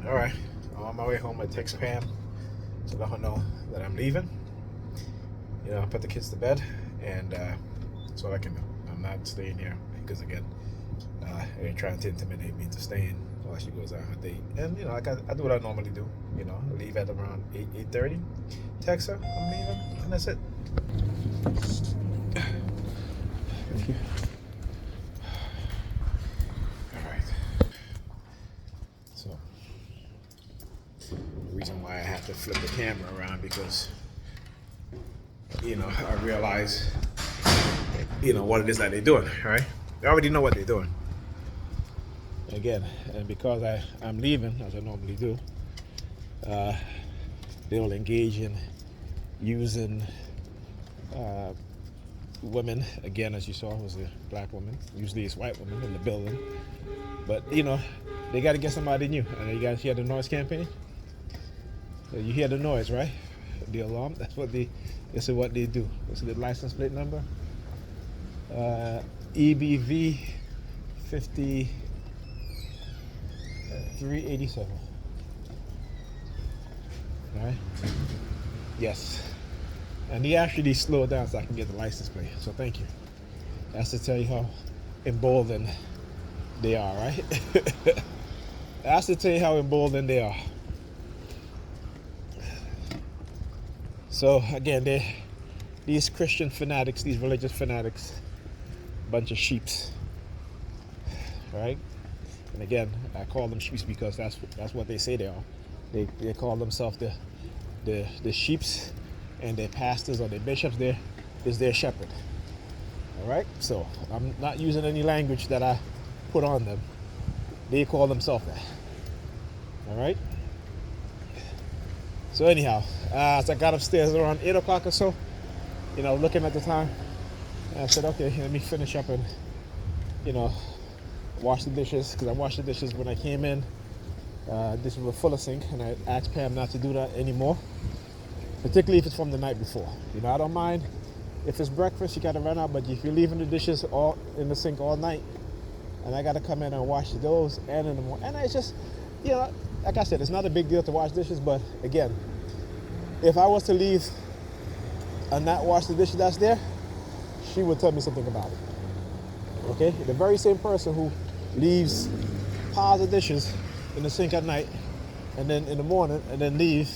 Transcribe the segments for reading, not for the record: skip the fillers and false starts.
All right, on my way home, I text Pam to let her know that I'm leaving. Put the kids to bed, and that's all I can do. I'm not staying here because, again, they're trying to intimidate me to staying while she goes on her date. And like I do what I normally do. I leave at around 8:30. Text her, I'm leaving, and that's it. Thank you. All right. So the reason why I have to flip the camera around because I realize what it is that they're doing, right? They already know what they're doing. Again, and because I'm leaving, as I normally do, they will engage in using women. Again, as you saw, it was a black woman. Usually it's white women in the building. But, they got to get somebody new. And you guys hear the noise campaign? You hear the noise, right? The alarm. This is what they do. This is the license plate number. EBV 5387. All right? Yes. And he actually slowed down so I can get the license plate. So thank you. That's to tell you how emboldened they are, right? That's to tell you how emboldened they are. So again, these Christian fanatics, these religious fanatics, bunch of sheeps, right? And again, I call them sheeps because that's what they say they are. They call themselves the sheeps, and their pastors or their bishops there is their shepherd. All right? So I'm not using any language that I put on them. They call themselves that. All right? So anyhow, as I got upstairs around 8 o'clock or so, looking at the time, I said, okay, let me finish up and, wash the dishes, because I washed the dishes when I came in. Dishes were full of sink, and I asked Pam not to do that anymore, particularly if it's from the night before. I don't mind if it's breakfast, you got to run out, but if you're leaving the dishes all in the sink all night, and I got to come in and wash those and in the morning, and it's just, like I said, it's not a big deal to wash dishes, but again, if I was to leave and not wash the dishes that's there, she would tell me something about it. Okay? The very same person who leaves piles of dishes in the sink at night and then in the morning and then leave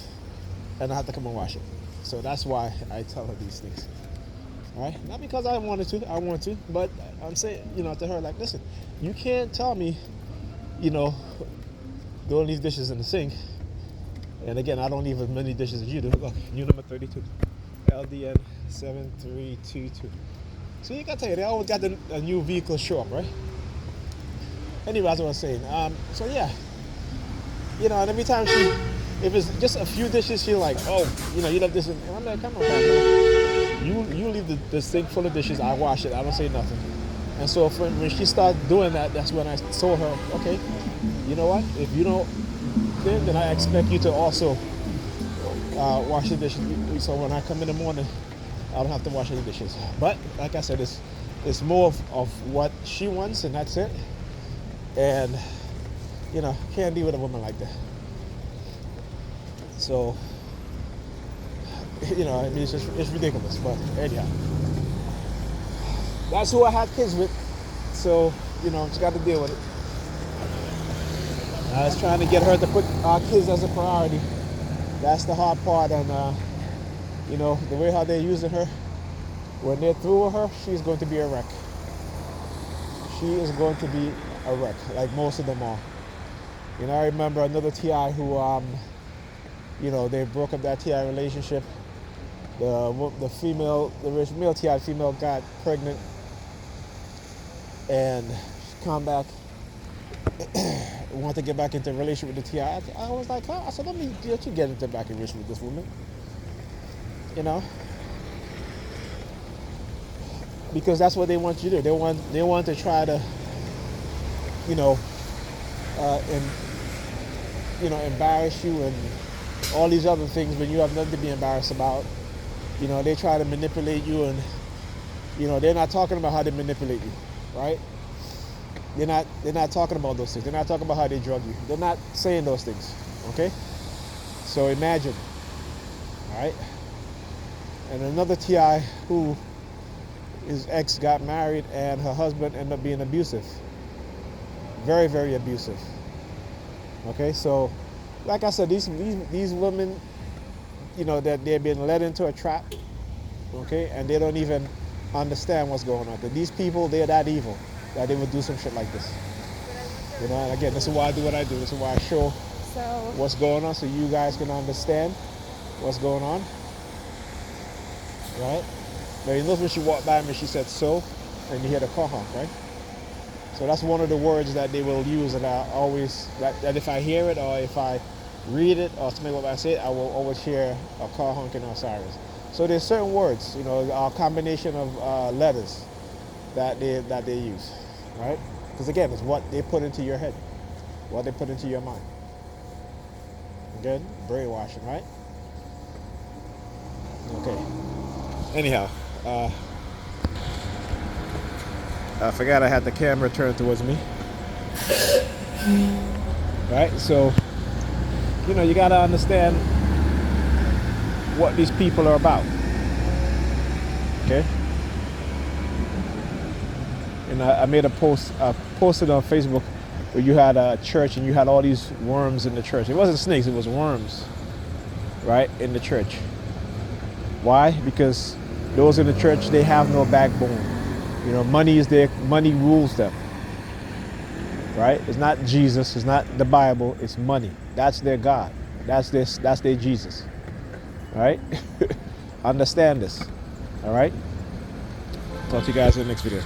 and I have to come and wash it. So that's why I tell her these things. All right? Not because I want to, but I'm saying, to her, like, listen, you can't tell me, don't leave dishes in the sink. And again, I don't leave as many dishes as you do. Look, new number 32. LDN 7322. So you gotta tell you, they always got a new vehicle show up, right? Anyway, as I was saying, so yeah. And every time if it's just a few dishes, she's like, oh, you left this in. And I'm like, come on, man. You leave the sink full of dishes, I wash it, I don't say nothing. And so when she started doing that, that's when I told her, okay, you know what? If you don't, then I expect you to also wash the dishes. So when I come in the morning, I don't have to wash any dishes. But like I said, it's more of what she wants, and that's it. And can't deal with a woman like that. So it's ridiculous. But anyhow, that's who I had kids with. So just got to deal with it. I was trying to get her to put our kids as a priority. That's the hard part, and the way how they're using her, when they're through with her, she's going to be a wreck. She is going to be a wreck, like most of them are. I remember another TI who, they broke up that TI relationship. The male TI female got pregnant, and she come back, want to get back into a relationship with the TI. I was like, I said, let you get into back in relationship with this woman. Because that's what they want you to do. They want to try to, embarrass you and all these other things when you have nothing to be embarrassed about. They try to manipulate you, and they're not talking about how they manipulate you, right? They're not talking about those things. They're not talking about how they drug you. They're not saying those things. Okay? So imagine, all right? And another TI who his ex got married and her husband ended up being abusive. Very, very abusive. Okay, so like I said, these women, that they've been led into a trap. Okay, and they don't even understand what's going on. But these people, they're that evil that they would do some shit like this. And again, this is why I do what I do. This is why I show what's going on so you guys can understand what's going on. Right? Now you notice when she walked by me, she said so, and you hear the car honk, right? So that's one of the words that they will use, and I always, that if I hear it or if I read it or something what I say, I will always hear a car honking or sirens. So there's certain words, a combination of letters that they use, right? Because again, it's what they put into your head, what they put into your mind. Again, brainwashing, right? Okay. Anyhow, I forgot I had the camera turned towards me. Right? So, you got to understand what these people are about. Okay? And I made a post, posted on Facebook where you had a church and you had all these worms in the church. It wasn't snakes, it was worms, right, in the church. Why? Because those in the church, they have no backbone. Money rules them. Right? It's not Jesus, it's not the Bible, it's money. That's their God. That's their Jesus. Right? Understand this. All right? Talk to you guys in the next video.